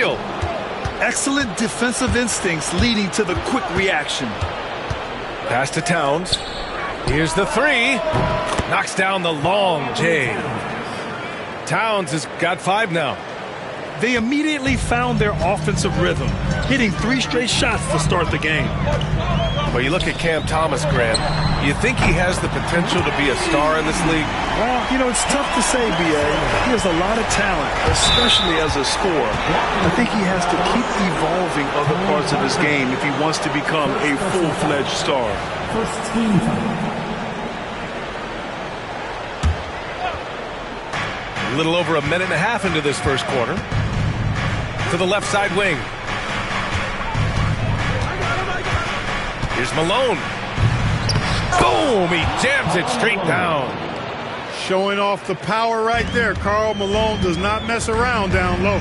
steal. Excellent defensive instincts leading to the quick reaction. Pass to Towns. Here's the three. Knocks down the long J. Towns has got 5 now. They immediately found their offensive rhythm, hitting 3 straight shots to start the game. Well, you look at Cam Thomas, Grant. You think he has the potential to be a star in this league? Well, you know, it's tough to say, B.A. He has a lot of talent, especially as a scorer. I think he has to keep evolving other parts of his game if he wants to become a full-fledged star. First team foul. A little over a minute and a half into this first quarter. To the left side wing. Here's Malone. Boom! He jams it straight down. Showing off the power right there. Karl Malone does not mess around down low.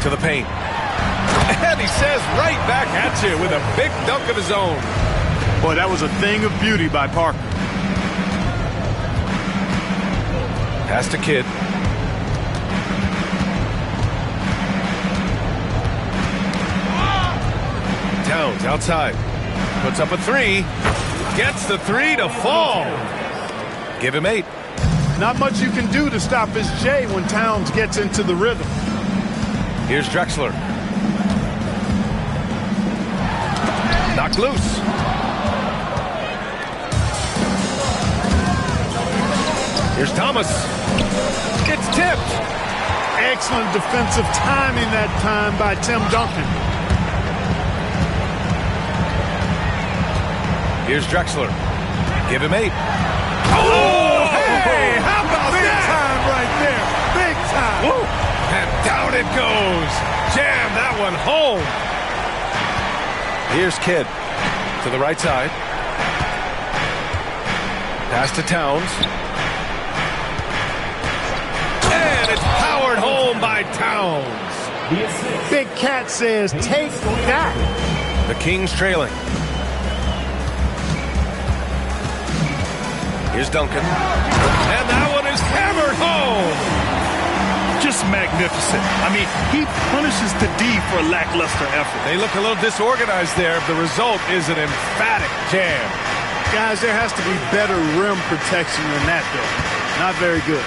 To the paint. And he says right back at you with a big dunk of his own. Boy, that was a thing of beauty by Parker. Pass to Kidd. Towns outside. Puts up a 3. Gets the 3 to fall. Give him 8. Not much you can do to stop his J when Towns gets into the rhythm. Here's Drexler. Knocked loose. Here's Thomas. It's tipped. Excellent defensive timing that time by Tim Duncan. Here's Drexler. Give him 8. Oh, hey! How about Big that? time right there. Big time. Woo. And down it goes. Jam that one home. Here's Kidd to the right side. Pass to Towns. And it's powered home by Towns. Big Cat says, take that. The Kings trailing. Here's Duncan. And that one is hammered home. Just magnificent. I mean, he punishes the D for lackluster effort. They look a little disorganized there. The result is an emphatic jam. Guys, there has to be better rim protection than that, though. Not very good.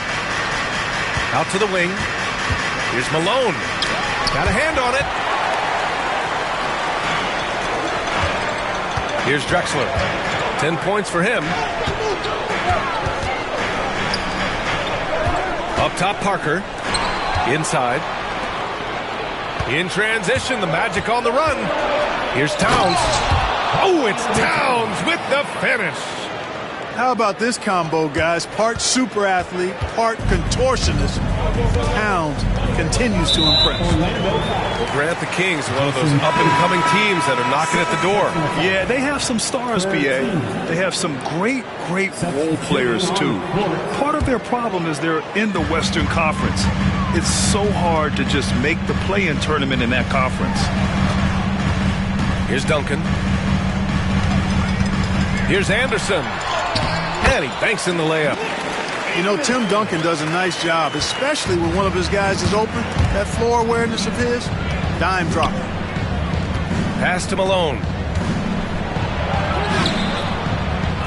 Out to the wing. Here's Malone. Got a hand on it. Here's Drexler. 10 points for him. Up top, Parker. Inside. In transition, the Magic on the run. Here's Towns. Oh, it's Towns with the finish. How about this combo, guys? Part super athlete, part contortionist. Towns continues to impress. Grant, the Kings are one of those up-and-coming teams that are knocking at the door. Yeah, they have some stars, B.A. They have some great role players, too. Part of their problem is they're in the Western Conference. It's so hard to just make the play-in tournament in that conference. Here's Duncan. Here's Anderson. And he banks in the layup. You know, Tim Duncan does a nice job, especially when one of his guys is open. That floor awareness of his, dime drop. Pass to Malone.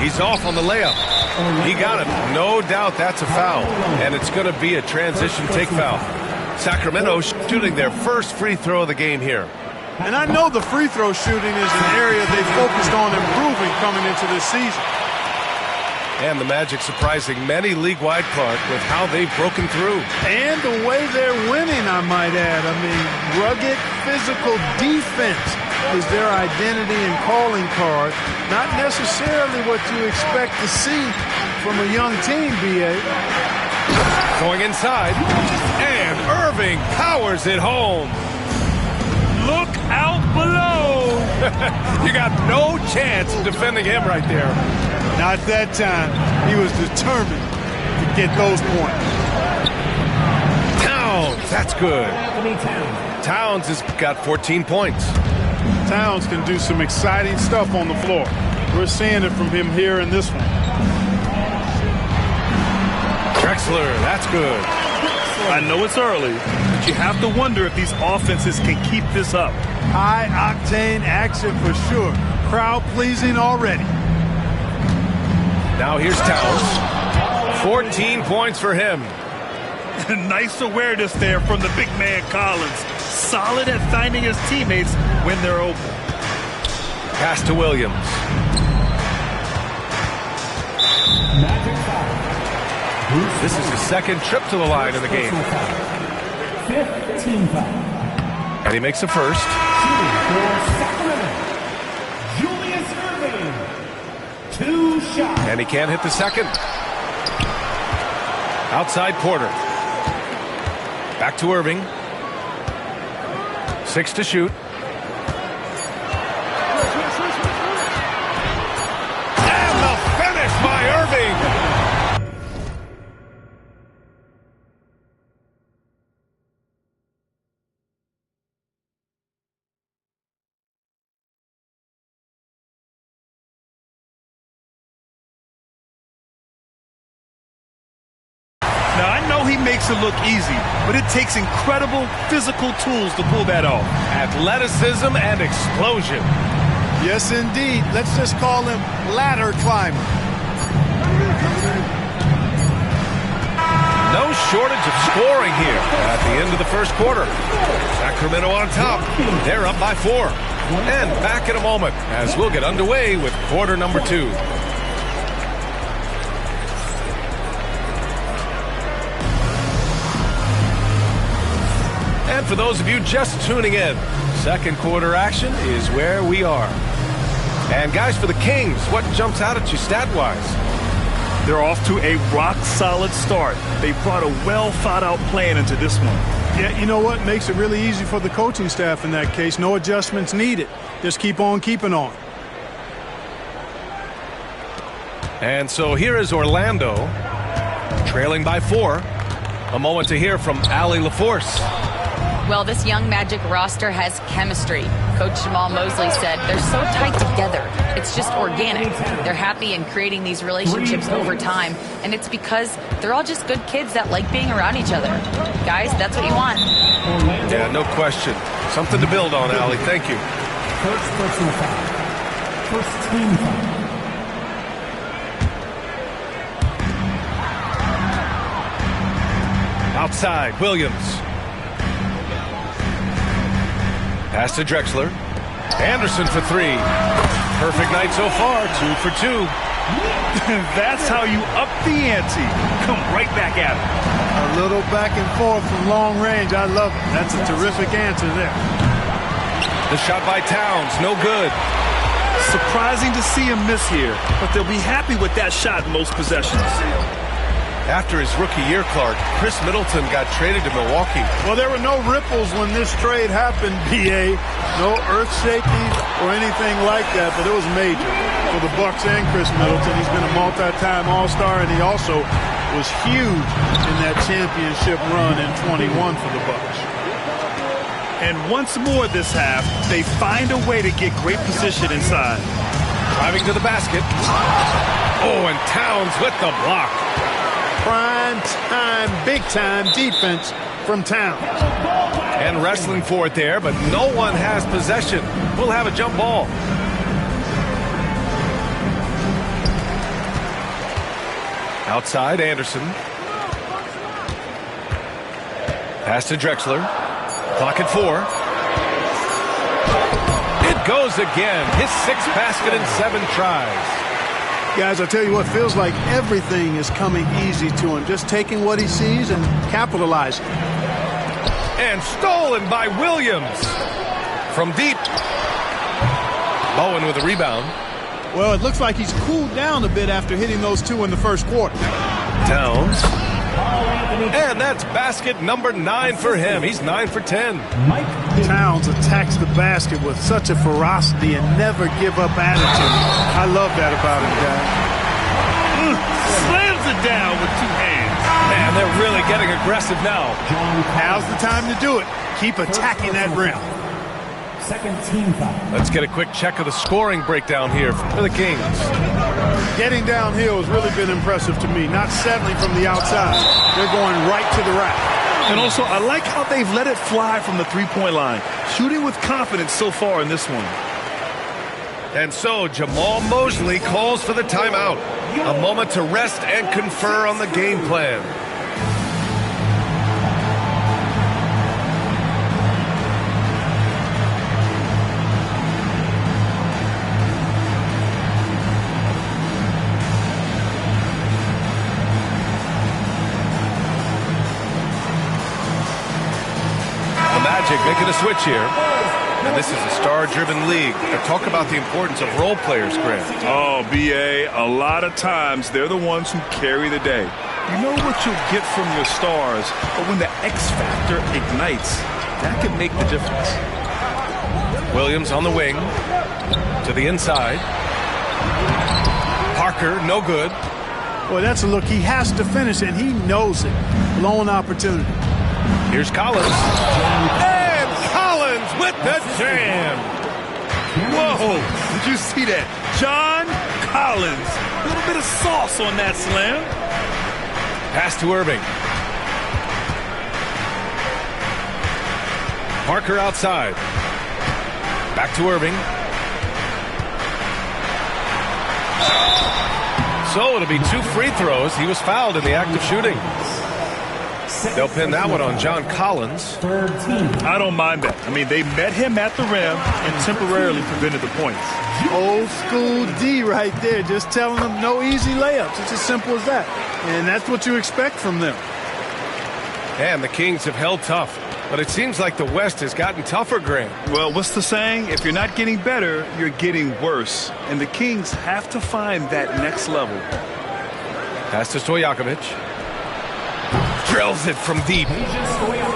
He's off on the layup. He got it. No doubt that's a foul. And it's going to be a transition take foul. Sacramento shooting their first free throw of the game here. And I know the free throw shooting is an area they focused on improving coming into this season. And the Magic surprising many league-wide, Clark, with how they've broken through. And the way they're winning, I might add. I mean, rugged physical defense is their identity and calling card. Not necessarily what you expect to see from a young team, B.A. Going inside, and Irving powers it home. Look out below. You got no chance of defending him right there. Not that time. He was determined to get those points. Towns, that's good. Towns has got 14 points. Towns can do some exciting stuff on the floor. We're seeing it from him here in this one. Drexler, that's good. I know it's early, but you have to wonder if these offenses can keep this up. High-octane action for sure. Crowd-pleasing already. Now here's Towns. 14 points for him. Nice awareness there from the big man Collins. Solid at finding his teammates when they're open. Pass to Williams. This is his second trip to the line in the game. 15 foul. And he makes the first. Julius Irving. 2 shots. And he can't hit the second. Outside Porter. Back to Irving. 6 to shoot. And the finish by Irving. Now, I know he makes it look easy, but it takes incredible physical tools to pull that off. Athleticism and explosion. Yes, indeed. Let's just call him ladder climber. No shortage of scoring here at the end of the first quarter. Sacramento on top. They're up by 4. And back in a moment as we'll get underway with quarter number 2. And for those of you just tuning in, second quarter action is where we are. And guys, for the Kings, what jumps out at you stat-wise? They're off to a rock-solid start. They brought a well-thought-out plan into this one. Yeah, you know what? Makes it really easy for the coaching staff in that case. No adjustments needed. Just keep on keeping on. And so here is Orlando, trailing by 4. A moment to hear from Allie LaForce. Well, this young Magic roster has chemistry. Coach Jamal Mosley said they're so tight together. It's just organic. They're happy in creating these relationships over time, and it's because they're all just good kids that like being around each other. Guys, that's what you want. Yeah, no question. Something to build on, Allie. Thank you. First personal foul. First team foul. Outside, Williams. Pass to Drexler. Anderson for 3. Perfect night so far, 2 for 2. That's how you up the ante. Come right back at him. A little back and forth from long range. I love it. That's a terrific answer there. The shot by Towns, no good. Surprising to see him miss here, but they'll be happy with that shot in most possessions. After his rookie year, Clark, Chris Middleton got traded to Milwaukee. Well, there were no ripples when this trade happened, B.A. No earth-shaking or anything like that, but it was major for the Bucks and Chris Middleton. He's been a multi-time All-Star, and he also was huge in that championship run in 21 for the Bucks. And once more this half, they find a way to get great position inside. Driving to the basket. Oh, and Towns with the block. Prime time, big time defense from Towns. And wrestling for it there, but no one has possession. We'll have a jump ball. Outside, Anderson. Pass to Drexler. Clock at 4. It goes again. His 6th basket in 7 tries. Guys, I tell you what, feels like everything is coming easy to him. Just taking what he sees and capitalizing. And stolen by Williams. From deep. Bowen with a rebound. Well, it looks like he's cooled down a bit after hitting those 2 in the first quarter. Towns. And that's basket number 9 for him. He's 9 for 10. Towns attacks the basket with such a ferocity and never give up attitude. I love that about him, guys. Slams it down with 2 hands. Man, they're really getting aggressive now. Now's the time to do it. Keep attacking that rim. Second team foul. Let's get a quick check of the scoring breakdown here for the Kings. Getting downhill has really been impressive to me. Not settling from the outside. They're going right to the rack. And also, I like how they've let it fly from the three-point line. Shooting with confidence so far in this one. And so Jamal Mosley calls for the timeout. A moment to rest and confer on the game plan. Making a switch here. And this is a star-driven league. Talk about the importance of role players, Grant. Oh, B.A., a lot of times they're the ones who carry the day. You know what you'll get from your stars, but when the X factor ignites, that can make the difference. Williams on the wing. To the inside. Parker, no good. Boy, that's a look. He has to finish, and he knows it. Blown opportunity. Here's Collins. And Collins with the jam. Whoa, did you see that? John Collins. A little bit of sauce on that slam. Pass to Irving. Parker outside. Back to Irving. So it'll be 2 free throws. He was fouled in the act of shooting. They'll pin that one on John Collins. I don't mind that. I mean, they met him at the rim and temporarily prevented the points. Old school D right there, just telling them no easy layups. It's as simple as that. And that's what you expect from them. And the Kings have held tough. But it seems like the West has gotten tougher, Grant. Well, what's the saying? If you're not getting better, you're getting worse. And the Kings have to find that next level. Pass to Stojakovic. Drills it from deep.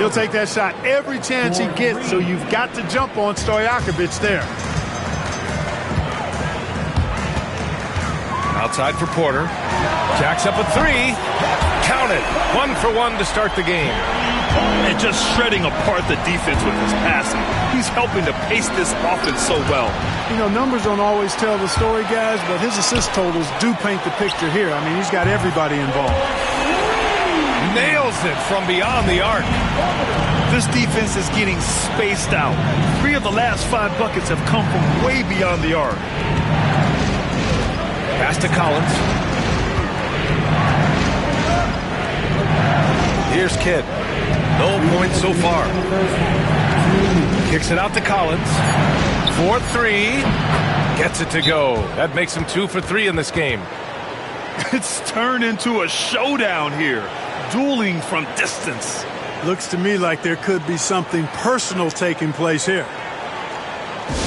He'll take that shot every chance he gets, so you've got to jump on Stojakovic there. Outside for Porter. Jacks up a 3. Count it. 1 for 1 to start the game. And just shredding apart the defense with his passing. He's helping to pace this offense so well. You know, numbers don't always tell the story, guys, but his assist totals do paint the picture here. I mean, he's got everybody involved. Nails it from beyond the arc. This defense is getting spaced out. 3 of the last 5 buckets have come from way beyond the arc. Pass to Collins. Here's Kidd. No points so far. Kicks it out to Collins. 4-3. Gets it to go. That makes him 2 for 3 in this game. It's turned into a showdown here. Dueling from distance. Looks to me like there could be something personal taking place here.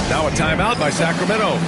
Now a timeout by Sacramento.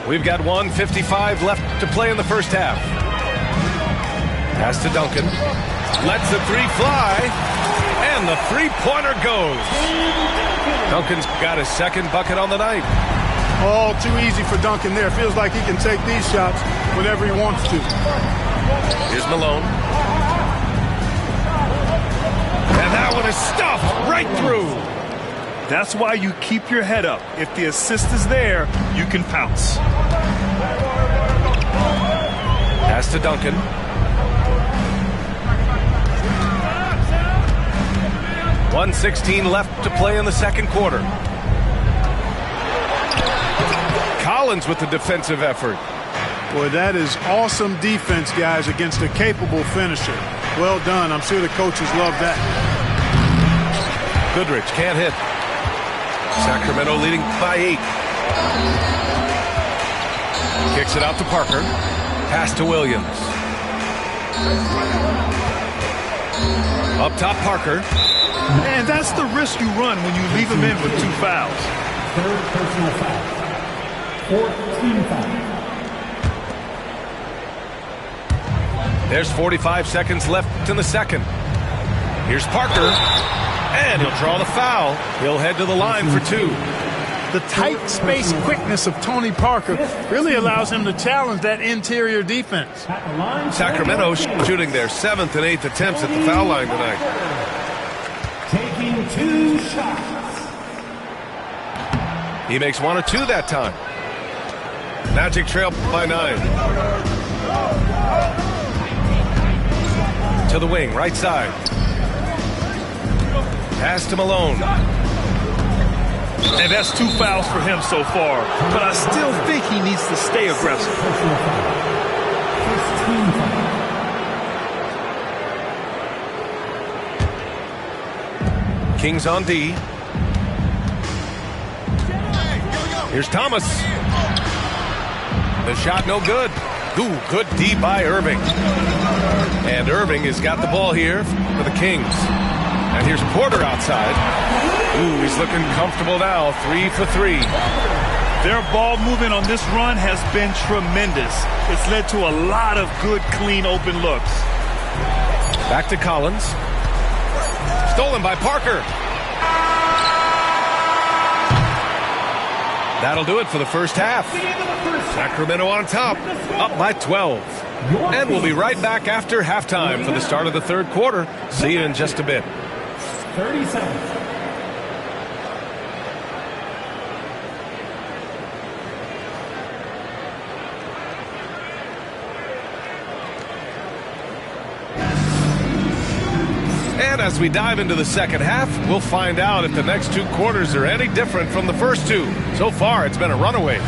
We've got 1:55 left to play in the first half. Pass to Duncan. Lets the 3 fly. And the 3-pointer goes. Duncan's got his second bucket on the night. Oh, too easy for Duncan there. Feels like he can take these shots whenever he wants to. Here's Malone. And that one is stuffed right through. That's why you keep your head up. If the assist is there, you can pounce. Pass to Duncan. .116 left to play in the second quarter. Collins with the defensive effort. Boy, that is awesome defense, guys, against a capable finisher. Well done. I'm sure the coaches love that. Goodrich can't hit. Sacramento leading by 8. Kicks it out to Parker. Pass to Williams. Up top, Parker. And that's the risk you run when you leave him in with 2 fouls. Third personal foul. 4th team foul. There's 45 seconds left in the second. Here's Parker. And he'll draw the foul. He'll head to the line for 2. The tight space quickness of Tony Parker really allows him to challenge that interior defense. Sacramento shooting their 7th and 8th attempts at the foul line tonight. Taking 2 shots. He makes 1 or 2 that time. Magic trail by 9. To the wing, right side. Pass to Malone. And that's 2 fouls for him so far. But I still think he needs to stay aggressive. First team foul. Kings on D. Here's Thomas. The shot no good. Ooh, good D by Irving. And Irving has got the ball here for the Kings. And here's Porter outside. Ooh, he's looking comfortable now. 3 for 3. Their ball movement on this run has been tremendous. It's led to a lot of good, clean, open looks. Back to Collins. Stolen by Parker. That'll do it for the first half. Sacramento on top, up by 12. And we'll be right back after halftime for the start of the third quarter. See you in just a bit. 30 seconds. And as we dive into the second half, we'll find out if the next 2 quarters are any different from the first 2. So far, it's been a runaway.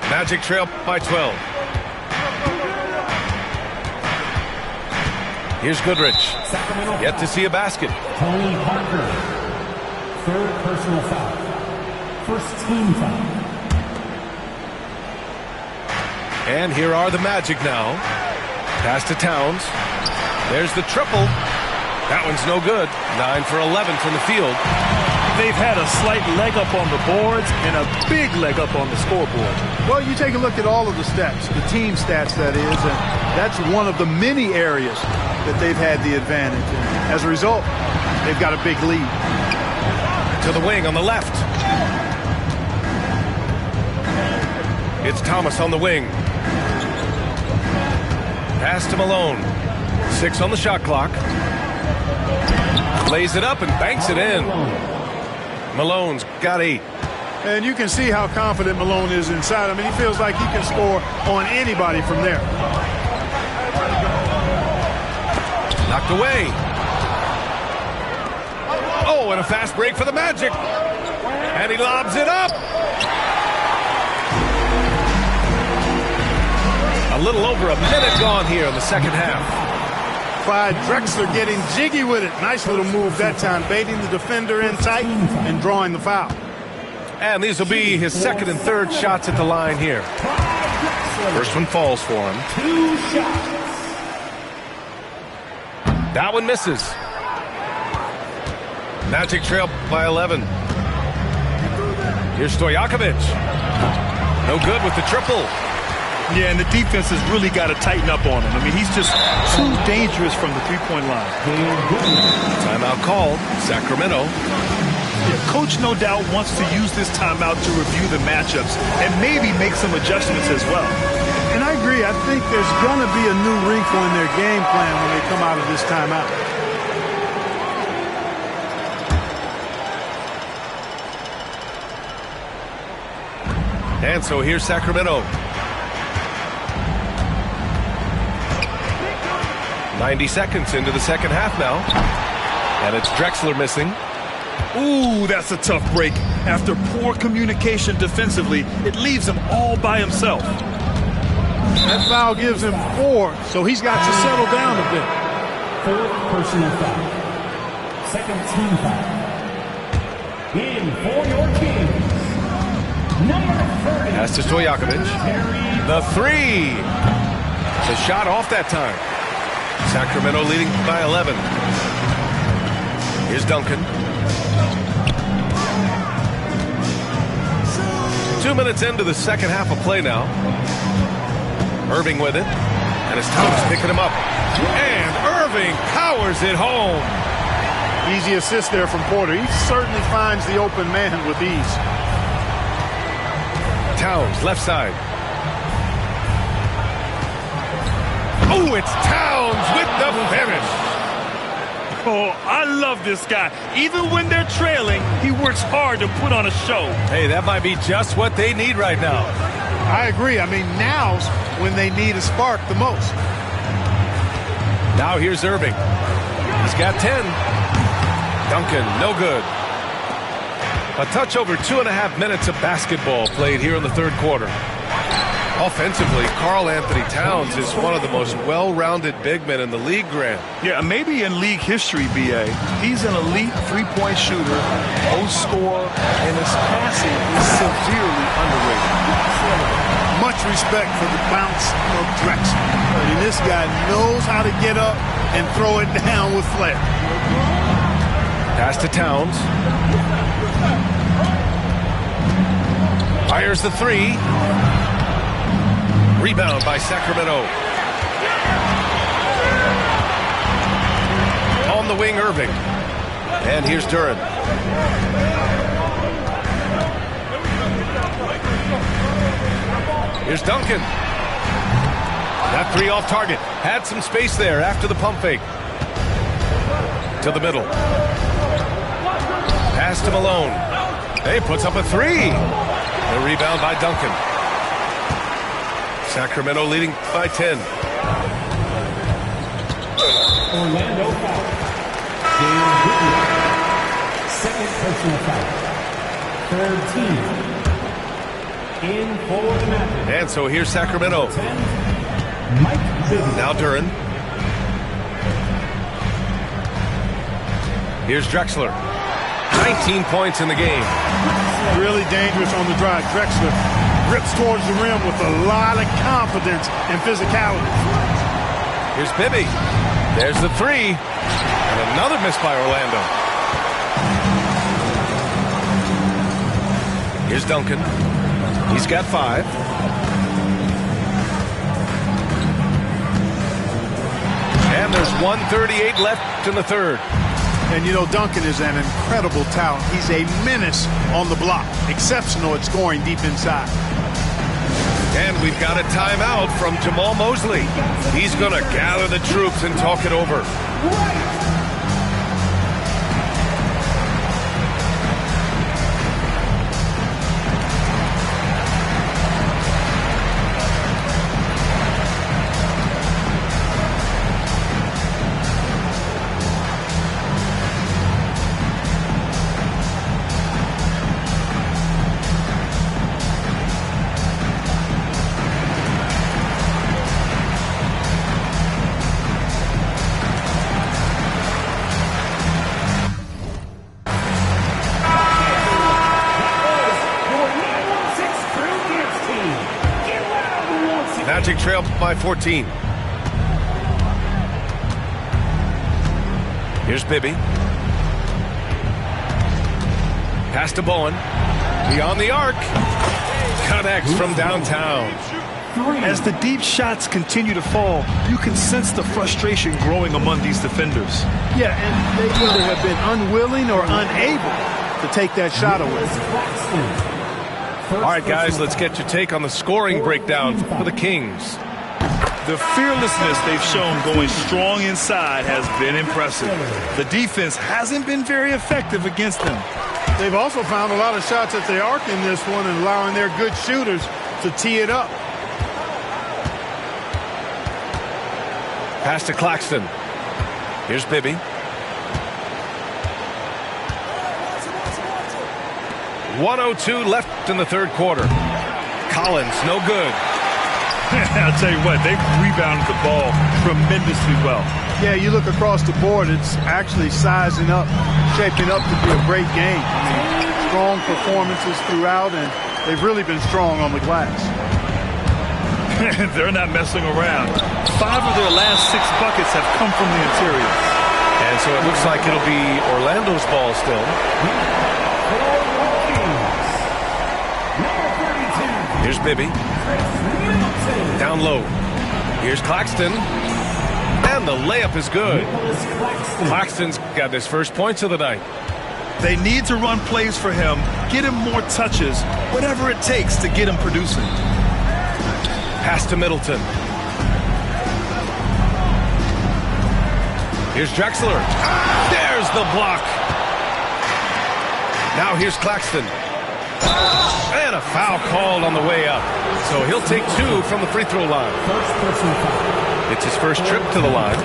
Magic trail by 12. Here's Goodrich. Yet to see a basket. Tony Parker. 3rd personal foul. First team foul. And here are the Magic now. Pass to Towns. There's the triple. That one's no good. 9 for 11 from the field. They've had a slight leg up on the boards and a big leg up on the scoreboard. Well, you take a look at all of the stats, the team stats that is, and that's one of the many areas that they've had the advantage. And as a result, they've got a big lead. To the wing on the left. It's Thomas on the wing. Pass to Malone. 6 on the shot clock. Lays it up and banks it in. Malone's got 8. And you can see how confident Malone is inside. I mean, he feels like he can score on anybody from there. Knocked away. Oh, and a fast break for the Magic. And he lobs it up. A little over a minute gone here in the second half. Clyde Drexler getting jiggy with it. Nice little move that time, baiting the defender in tight and drawing the foul. And these will be his 2nd and 3rd shots at the line here. First one falls for him. 2 shots. That one misses. Magic trail by 11. Here's Stojakovic. No good with the triple. Yeah, and the defense has really got to tighten up on him. I mean, he's just too dangerous from the three-point line. Timeout called. Sacramento. Yeah, Coach no doubt wants to use this timeout to review the matchups and maybe make some adjustments as well. And I agree. I think there's going to be a new wrinkle in their game plan when they come out of this timeout. And so here's Sacramento. 90 seconds into the second half now. And it's Drexler missing. Ooh, that's a tough break. After poor communication defensively, it leaves him all by himself. That foul gives him 4, so he's got to settle down a bit. 4th personal foul. 2nd team foul. In for your Kings. Number 30. Pass to Stojakovic. The 3. It's a shot off that time. Sacramento leading by 11. Here's Duncan. 2 minutes into the second half of play now. Irving with it. And his Towns picking him up. And Irving powers it home. Easy assist there from Porter. He certainly finds the open man with ease. Towns, left side. Oh, it's Towns with the finish. Oh, I love this guy. Even when they're trailing, he works hard to put on a show. Hey, that might be just what they need right now. I agree. I mean, now's when they need a spark the most. Now here's Irving. He's got 10. Duncan, no good. A touch over 2.5 minutes of basketball played here in the third quarter. Offensively, Karl-Anthony Towns is one of the most well-rounded big men in the league, Grant. Yeah, maybe in league history, B.A. He's an elite three-point shooter, post scorer, and his passing is severely underrated. Much respect for the bounce of Drexler. I mean, this guy knows how to get up and throw it down with flair. Pass to Towns. Fires the three. Rebound by Sacramento. On the wing, Irving. And here's Duren. Here's Duncan. That three off target. Had some space there after the pump fake. To the middle. Pass to Malone. Hey, puts up a three. The rebound by Duncan. Sacramento leading by 10. Orlando foul. Dan Whitlock. Second personal foul. Third team. In for the Mavericks. And so here's Sacramento. 10. Mike Bibby. Now Duren. Here's Drexler. 19 points in the game. Really dangerous on the drive. Drexler rips towards the rim with a lot of confidence and physicality. Here's Bibby. There's the three. And another miss by Orlando. Here's Duncan. He's got 5. And there's 1:38 left in the third. And, you know, Duncan is an incredible talent. He's a menace on the block. Exceptional at scoring deep inside. And we've got a timeout from Jamal Mosley. He's going to gather the troops and talk it over. Magic trail by 14. Here's Bibby. Pass to Bowen. Beyond the arc. Connects from downtown. As the deep shots continue to fall, you can sense the frustration growing among these defenders. Yeah, and they either have been unwilling or unable to take that shot away. All right, guys, let's get your take on the scoring breakdown for the Kings. The fearlessness they've shown going strong inside has been impressive. The defense hasn't been very effective against them. They've also found a lot of shots at the arc in this one and allowing their good shooters to tee it up. Pass to Claxton. Here's Bibby. .102 left in the third quarter. Collins, no good. I'll tell you what, they've rebounded the ball tremendously well. Yeah, you look across the board, it's actually sizing up, shaping up to be a great game. I mean, strong performances throughout, and they've really been strong on the glass. They're not messing around. 5 of their last 6 buckets have come from the interior. And so it looks like it'll be Orlando's ball still. Here's Bibby. Down low. Here's Claxton. And the layup is good. Claxton's got his first points of the night. They need to run plays for him, get him more touches, whatever it takes to get him producing. Pass to Middleton. Here's Drexler. There's the block. Now here's Claxton. And a foul called on the way up. So he'll take 2 from the free throw line. It's his first trip to the line.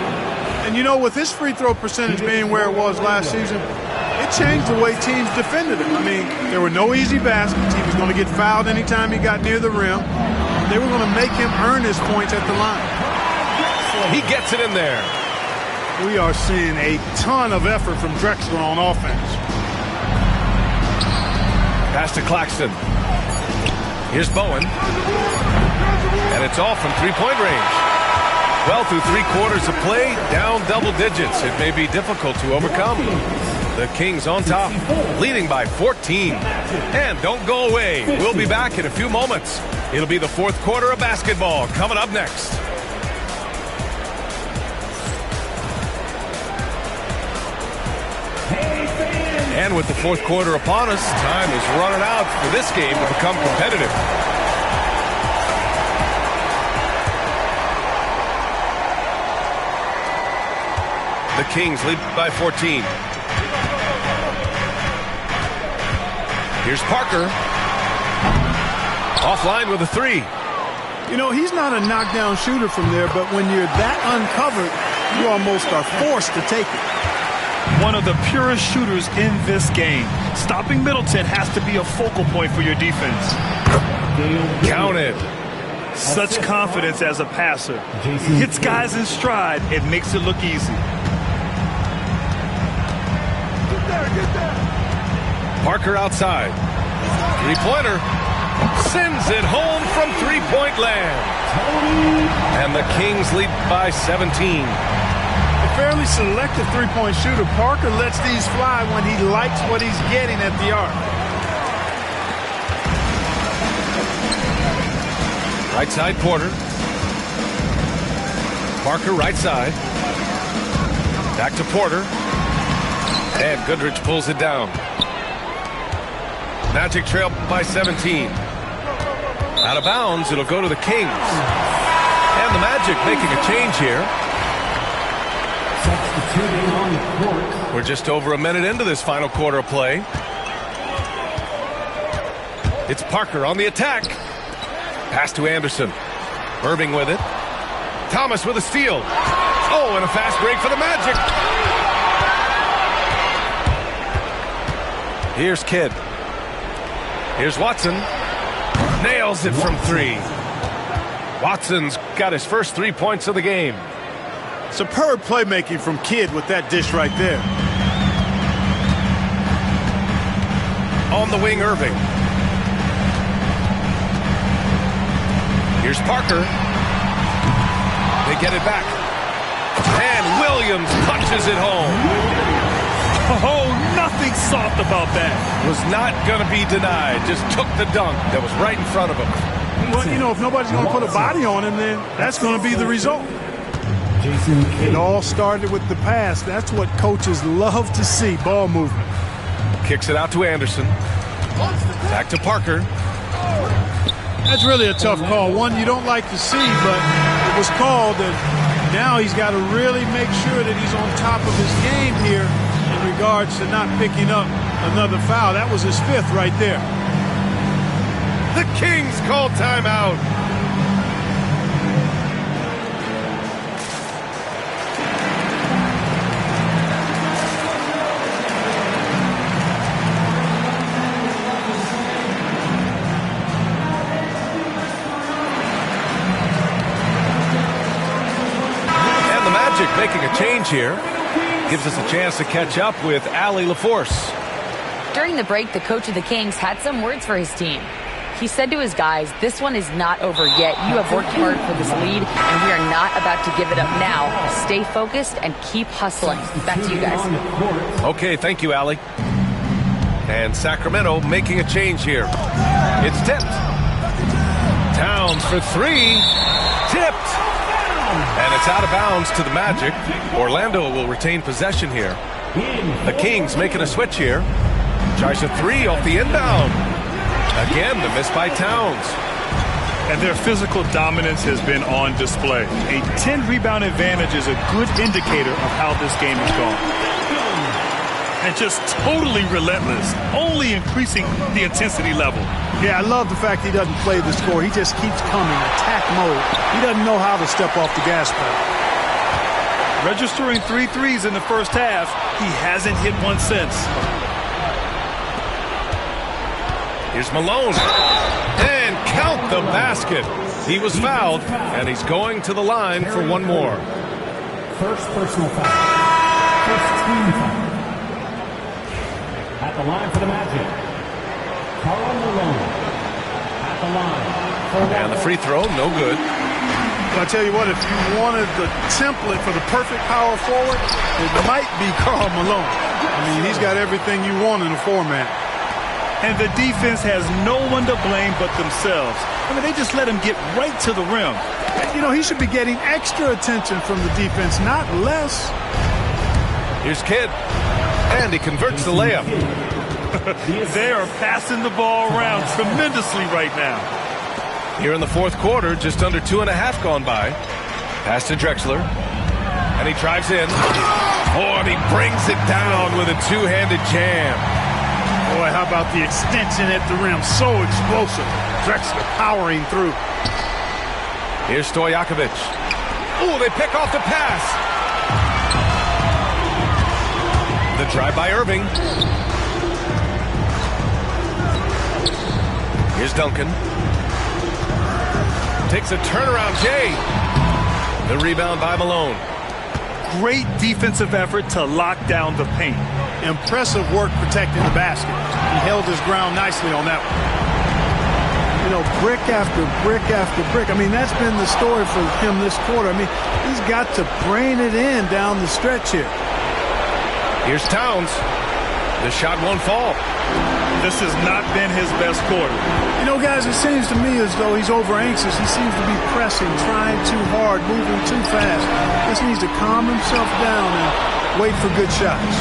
And you know, with his free throw percentage being where it was last season, it changed the way teams defended him. I mean, there were no easy baskets. He was going to get fouled anytime he got near the rim. They were going to make him earn his points at the line. He gets it in there. We are seeing a ton of effort from Drexler on offense. Pass to Claxton. Here's Bowen. And it's all from three-point range. Well, through 3 quarters of play, down double digits. It may be difficult to overcome. The Kings on top, leading by 14. And don't go away. We'll be back in a few moments. It'll be the 4th quarter of basketball coming up next. And with the 4th quarter upon us, time is running out for this game to become competitive. The Kings lead by 14. Here's Parker. Offline with a 3. You know, he's not a knockdown shooter from there, but when you're that uncovered, you almost are forced to take it. One of the purest shooters in this game. Stopping Middleton has to be a focal point for your defense. Counted. Such confidence as a passer. He hits guys in stride. It makes it look easy. Parker outside. Three-pointer. Sends it home from three-point land. And the Kings lead by 17. A fairly selective three-point shooter. Parker lets these fly when he likes what he's getting at the arc. Right side, Porter. Parker right side. Back to Porter. And Goodrich pulls it down. Magic trail by 17. Out of bounds, it'll go to the Kings. And the Magic making a change here. We're just over a minute into this final quarter of play. It's Parker on the attack. Pass to Anderson. Irving with it. Thomas with a steal. Oh, and a fast break for the Magic. Here's Kidd. Here's Watson. Nails it from 3. Watson's got his first 3 points of the game. Superb playmaking from Kidd with that dish right there. On the wing, Irving. Here's Parker. They get it back. And Williams punches it home. Oh, nothing soft about that. Was not going to be denied. Just took the dunk that was right in front of him. Well, you know, if nobody's going to put a body on him, then that's going to be the result. It all started with the pass. That's what coaches love to see, ball movement. Kicks it out to Anderson. Back to Parker. That's really a tough call. One you don't like to see, but it was called, and now he's got to really make sure that he's on top of his game here in regards to not picking up another foul. That was his 5th right there. The Kings call timeout. And the Magic making a change here. Gives us a chance to catch up with Allie LaForce. During the break, the coach of the Kings had some words for his team. He said to his guys, this one is not over yet. You have worked hard for this lead, and we are not about to give it up now. Stay focused and keep hustling. Back to you guys. Okay, thank you, Allie. And Sacramento making a change here. It's tipped. Towns for 3. Tipped. And it's out of bounds to the Magic. Orlando will retain possession here. The Kings making a switch here. Tries a three off the inbound. Again, the miss by Towns. And their physical dominance has been on display. A 10-rebound advantage is a good indicator of how this game has gone. And just totally relentless, only increasing the intensity level. Yeah, I love the fact he doesn't play the score. He just keeps coming, attack mode. He doesn't know how to step off the gas pedal. Registering 3 threes in the first half, he hasn't hit one since. Here's Malone. And count the basket. He was fouled, and he's going to the line for one more. First personal foul. First team foul. At the line for the Magic, Karl Malone. At the line. And the free throw, no good. But I tell you what, if you wanted the template for the perfect power forward, it might be Karl Malone. I mean, he's got everything you want in a format. And the defense has no one to blame but themselves. I mean, they just let him get right to the rim. You know, he should be getting extra attention from the defense, not less. Here's Kidd. And he converts the layup. They are passing the ball around tremendously right now. Here in the fourth quarter, just under 2.5 gone by. Pass to Drexler. And he drives in. Oh, and he brings it down with a two-handed jam. Boy, how about the extension at the rim? So explosive. Drexler powering through. Here's Stojakovic. Oh, they pick off the pass. The drive by Irving. Here's Duncan. Takes a turnaround, Jay. The rebound by Malone. Great defensive effort to lock down the paint. Impressive work protecting the basket. He held his ground nicely on that one. You know, brick after brick after brick. I mean, that's been the story for him this quarter. I mean, he's got to brain it in down the stretch here. Here's Towns. The shot won't fall. This has not been his best quarter. You know, guys, it seems to me as though he's over-anxious. He seems to be pressing, trying too hard, moving too fast. Just needs to calm himself down and wait for good shots.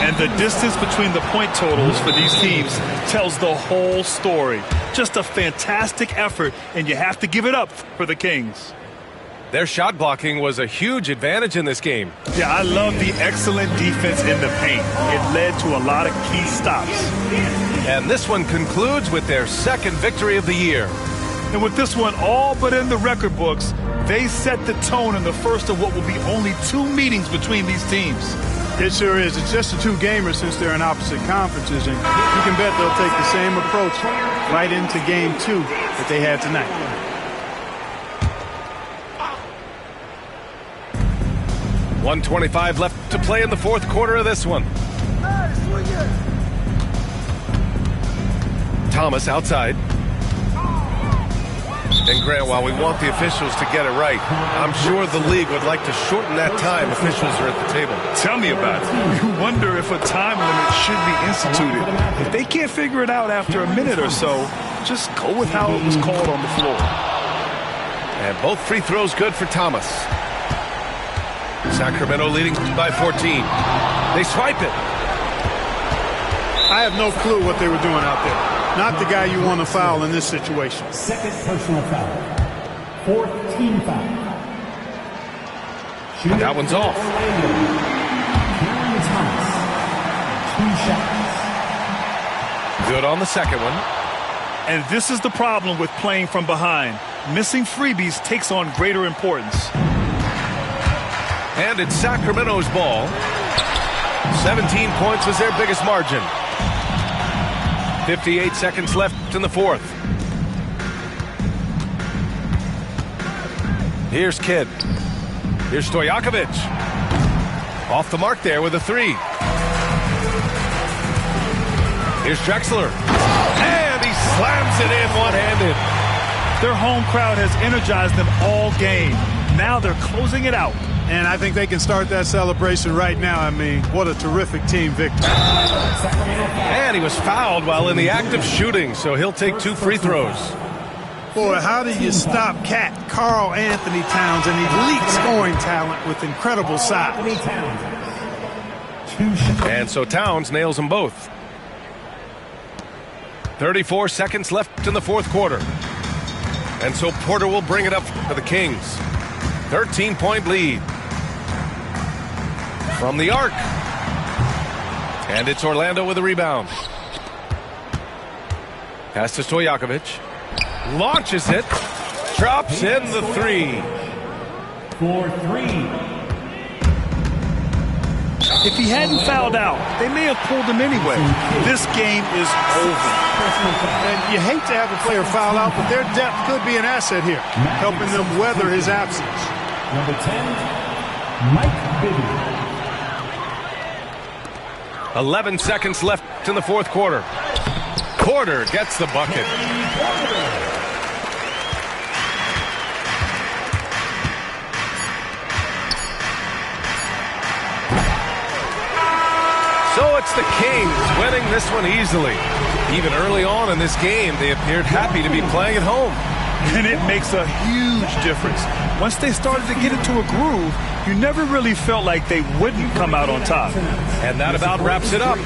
And the distance between the point totals for these teams tells the whole story. Just a fantastic effort, and you have to give it up for the Kings. Their shot blocking was a huge advantage in this game. Yeah, I love the excellent defense in the paint. It led to a lot of key stops. And this one concludes with their second victory of the year. And with this one all but in the record books, they set the tone in the first of what will be only 2 meetings between these teams. It sure is. It's just a 2-gamer since they're in opposite conferences, and you can bet they'll take the same approach right into game 2 that they had tonight. .125 left to play in the fourth quarter of this one. Thomas outside. And Grant, while we want the officials to get it right, I'm sure the league would like to shorten that time officials are at the table. Tell me about it. You wonder if a time limit should be instituted. If they can't figure it out after a minute or so, just go with how it was called on the floor. And both free throws good for Thomas. Sacramento leading by 14. They swipe it. I have no clue what they were doing out there. Not the guy you want to foul in this situation. Second personal foul. Fourth team foul. That one's off. Cameron Thomas. 2 shots. Good on the second one. And this is the problem with playing from behind. Missing freebies takes on greater importance. And it's Sacramento's ball. 17 points was their biggest margin. 58 seconds left in the fourth. Here's Kidd. Here's Stojakovic. Off the mark there with a 3. Here's Drexler. And he slams it in one-handed. Their home crowd has energized them all game. Now they're closing it out. And I think they can start that celebration right now. I mean, what a terrific team victory. And he was fouled while in the act of shooting, so he'll take 2 free throws. Boy, how do you stop Karl Anthony Towns, an elite scoring talent with incredible size? And so Towns nails them both. 34 seconds left in the fourth quarter. And so Porter will bring it up for the Kings. 13-point lead. From the arc. And it's Orlando with a rebound. Pass to Stojakovic. Launches it. Drops in the three. For three. If he hadn't fouled out, they may have pulled him anyway. This game is over. And you hate to have a player foul out, but their depth could be an asset here, helping them weather his absence. Number 10, Mike Bibby. 11 seconds left in the fourth quarter. Porter gets the bucket. So it's the Kings winning this one easily. Even early on in this game, they appeared happy to be playing at home. And it makes a huge difference. Once they started to get into a groove, you never really felt like they wouldn't come out on top. And that about wraps it up.